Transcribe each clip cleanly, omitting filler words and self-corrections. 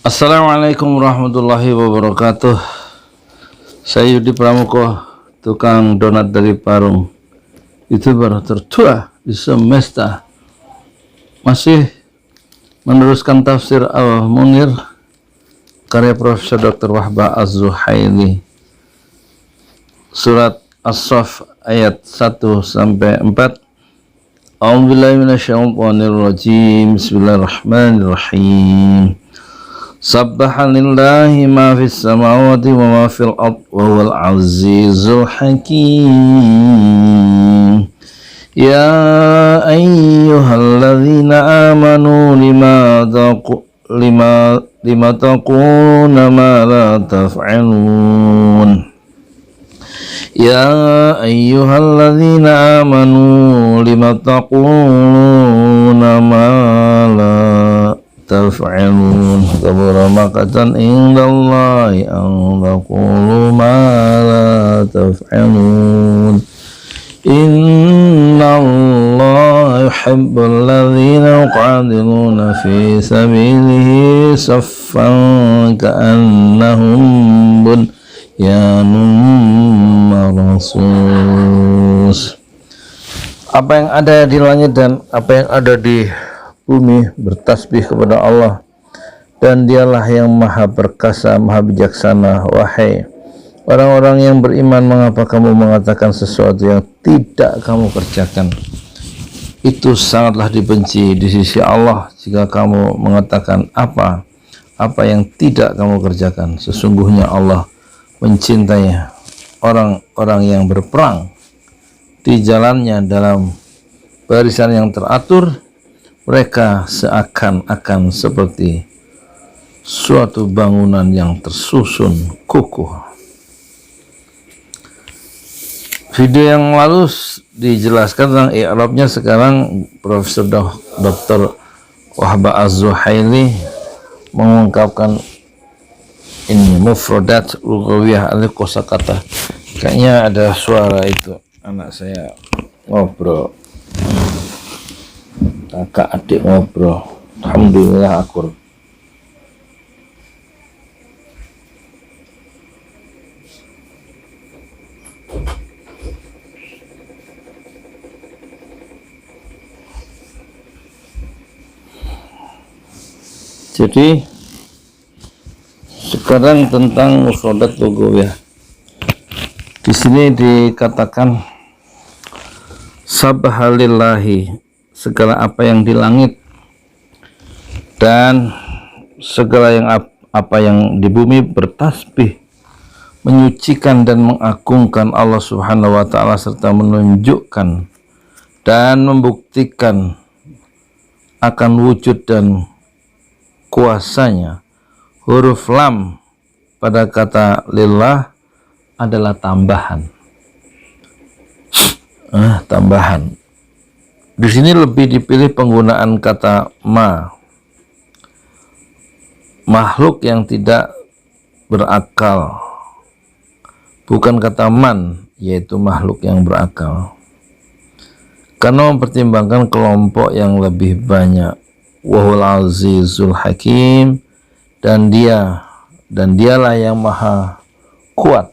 Assalamualaikum warahmatullahi wabarakatuh. Saya Yudi Pramuko, tukang donat dari Parung, YouTuber tertua di semesta. Masih meneruskan tafsir Al-Munir karya Profesor Dr. Wahbah Az-Zuhaili, surat As-Saff ayat 1 sampai 4. A'udzubillahi minasyaitonirrajim. Bismillahirrahmanirrahim. Sabbaha lillahi ma fis samawati wa ma fil ard wa huwal azizul hakim. Ya ayyuhalladzina amanu lima taquluna ma la taf'alun. Ya ayyuhalladzina amanu lima taquluna ma la taf'alun. Kabura maqatan indallahi an taqulu ma la taf'alun. Innallaha yuhibbul ladzina yuqatiluna fi sabilihi saffan ka'annahum bunyanun marsus. Apa yang ada di langit dan apa yang ada di bumi bertasbih kepada Allah, dan dialah yang maha perkasa, maha bijaksana. Wahai orang-orang yang beriman, mengapa kamu mengatakan sesuatu yang tidak kamu kerjakan? Itu sangatlah dibenci di sisi Allah jika kamu mengatakan apa yang tidak kamu kerjakan. Sesungguhnya Allah mencintai orang-orang yang berperang di jalannya dalam barisan yang teratur. Mereka seakan-akan seperti suatu bangunan yang tersusun kukuh. Video yang lalu dijelaskan tentang i'rabnya. Sekarang Profesor Dr. Wahbah Az-Zuhaili mengungkapkan ini mufradat lughawiyah atau kosakata. Kayaknya ada suara itu, anak saya ngobrol, kakak adik ngobrol. Alhamdulillah akur. Jadi sekarang tentang mufradat lughawiyah. Di sini dikatakan sabhalillahi, segala apa yang di langit dan segala yang apa yang di bumi bertasbih, menyucikan dan mengagungkan Allah Subhanahu wa ta'ala, serta menunjukkan dan membuktikan akan wujud dan kuasanya. Huruf lam pada kata lillah adalah tambahan. Tambahan. Di sini lebih dipilih penggunaan kata ma, makhluk yang tidak berakal, bukan kata man, yaitu makhluk yang berakal, karena mempertimbangkan kelompok yang lebih banyak. Wahul azizul hakim, dan dialah yang maha kuat,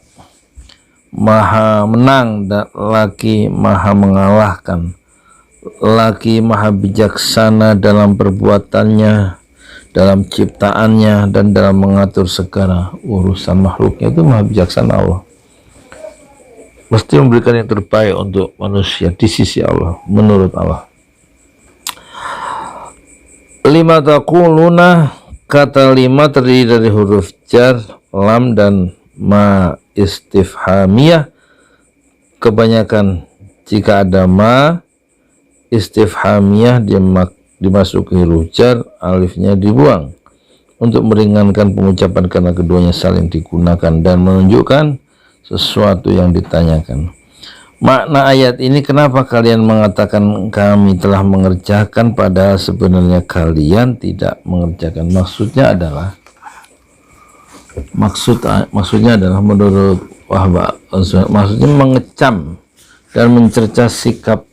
maha menang, dan lagi maha mengalahkan, lagi maha bijaksana dalam perbuatannya, dalam ciptaannya, dan dalam mengatur segala urusan makhluknya. Itu maha bijaksana Allah. Mesti memberikan yang terbaik untuk manusia di sisi Allah, menurut Allah. Lima taquluna, kata lima terdiri dari huruf jar, lam, dan ma istifhamiyah. Kebanyakan jika ada ma istifhamiyah dimasuki huruf jar, alifnya dibuang untuk meringankan pengucapan karena keduanya saling digunakan dan menunjukkan sesuatu yang ditanyakan. Makna ayat ini, kenapa kalian mengatakan kami telah mengerjakan padahal sebenarnya kalian tidak mengerjakan? Maksudnya adalah menurut Wahbah, maksudnya mengecam dan mencerca sikap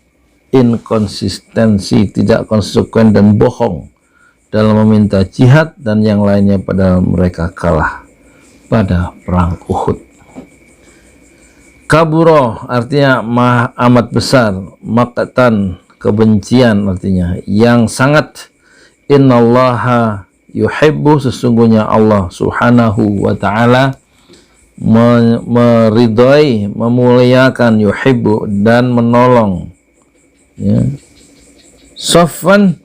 inkonsistensi, tidak konsekuen dan bohong dalam meminta jihad, dan yang lainnya pada mereka kalah pada perang Uhud. Kaburo artinya amat besar, maqtan kebencian artinya yang sangat. Innallaha yuhibbu, sesungguhnya Allah subhanahu wa ta'ala meridhai, memuliakan, yuhibbu dan menolong, ya. Saffan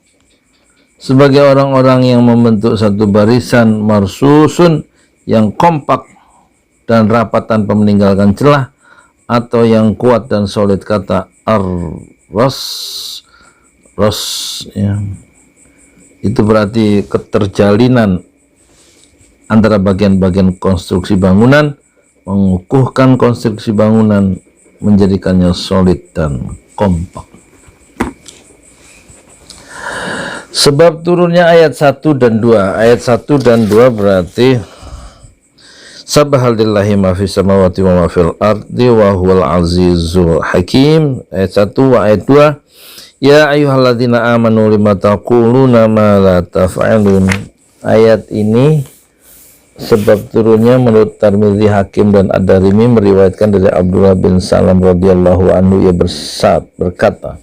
sebagai orang-orang yang membentuk satu barisan, marsusun yang kompak dan rapat tanpa meninggalkan celah, atau yang kuat dan solid. Kata ar-ras, ya, itu berarti keterjalinan antara bagian-bagian konstruksi bangunan, mengukuhkan konstruksi bangunan, menjadikannya solid dan kompak. Sebab turunnya ayat 1 dan 2. Ayat 1 dan 2 berarti Subhanallahi ma fis samawati wa ma fil ardi wa huwal azizul hakim. Ayat 1 wa ayat 2. Ya ayyuhalladzina amanu lima taquluna ma la taf'alun. Ayat ini sebab turunnya menurut Tirmidzi, Hakim dan Ad-Darimi meriwayatkan dari Abdullah bin Salam radhiyallahu anhu, ia berkata,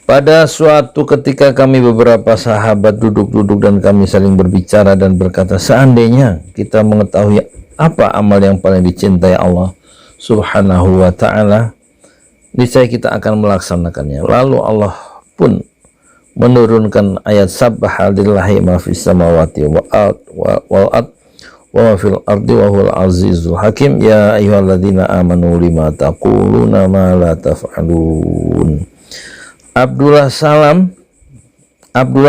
pada suatu ketika kami beberapa sahabat duduk-duduk dan kami saling berbicara dan berkata, seandainya kita mengetahui apa amal yang paling dicintai Allah subhanahu wa ta'ala, niscaya kita akan melaksanakannya. Lalu Allah pun menurunkan ayat Subhanallahi ma fis samawati wal ard wa ma fil ardi wa huwal azizul hakim. Ya ayyuhalladzina amanu lima taquluna ma la taf'alun. Abdullah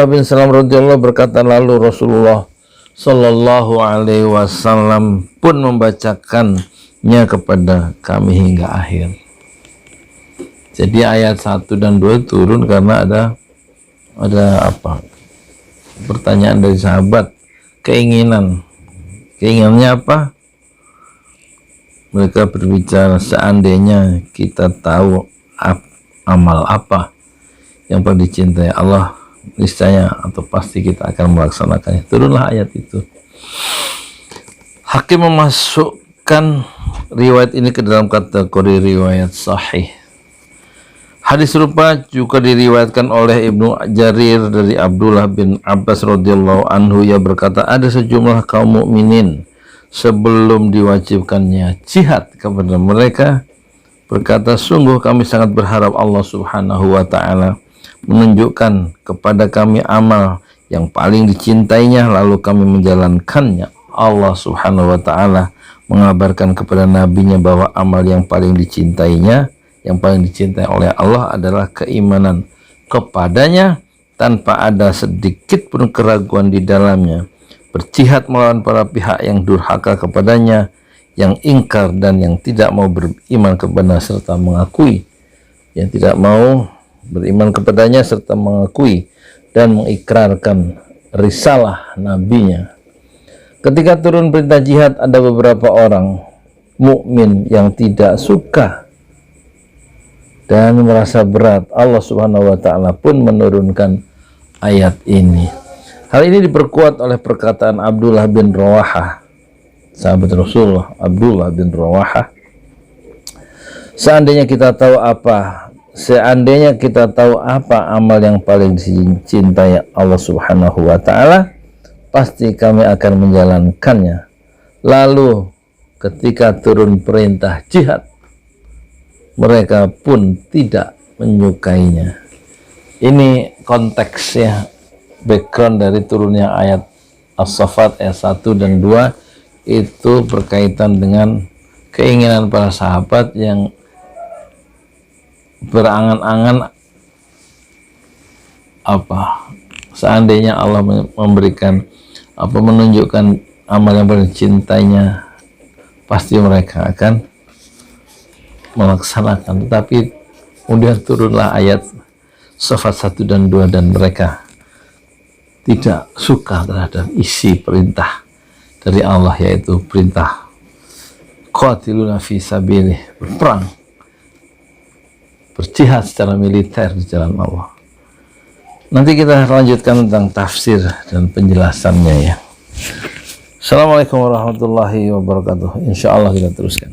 bin Salam radhiyallahu berkata, lalu Rasulullah sallallahu alaihi wasallam pun membacakannya kepada kami hingga akhir. Jadi ayat 1 dan 2 turun karena ada apa? Pertanyaan dari sahabat, keinginannya apa? Mereka berbicara, seandainya kita tahu amal apa yang paling dicintai Allah, niscaya atau pasti kita akan melaksanakannya. Turunlah ayat itu. Hakim memasukkan riwayat ini ke dalam kategori riwayat sahih. Hadis serupa juga diriwayatkan oleh Ibnu Jarir dari Abdullah bin Abbas radhiyallahu anhu, ia berkata, ada sejumlah kaum mukminin sebelum diwajibkannya jihad kepada mereka berkata, sungguh kami sangat berharap Allah subhanahu wa ta'ala menunjukkan kepada kami amal yang paling dicintainya, lalu kami menjalankannya. Allah subhanahu wa ta'ala mengabarkan kepada nabinya bahwa amal yang paling dicintainya, yang paling dicintai oleh Allah adalah keimanan kepadanya tanpa ada sedikit pun keraguan di dalamnya, berjihad melawan para pihak yang durhaka kepadanya, yang ingkar dan yang tidak mau beriman kepada serta mengakui, yang tidak mau beriman kepadanya serta mengakui dan mengikrarkan risalah nabinya. Ketika turun perintah jihad, ada beberapa orang mukmin yang tidak suka dan merasa berat. Allah subhanahu wa ta'ala pun menurunkan ayat ini. Hal ini diperkuat oleh perkataan Abdullah bin Rawahah, sahabat Rasulullah Abdullah bin Rawahah, seandainya kita tahu apa amal yang paling dicintai Allah subhanahu wa ta'ala, pasti kami akan menjalankannya. Lalu ketika turun perintah jihad, mereka pun tidak menyukainya. Ini konteksnya, background dari turunnya ayat As-Saffat ayat 1 dan 2 itu berkaitan dengan keinginan para sahabat yang berangan-angan seandainya Allah memberikan menunjukkan amal yang paling dicintainya, pasti mereka akan melaksanakan. Tetapi kemudian turunlah ayat Saffat 1 dan 2 dan mereka tidak suka terhadap isi perintah dari Allah, yaitu perintah qatiluna fi sabilih, berperang, berjihad secara militer di jalan Allah. Nanti kita lanjutkan tentang tafsir dan penjelasannya ya. Assalamualaikum warahmatullahi wabarakatuh. Insya Allah kita teruskan.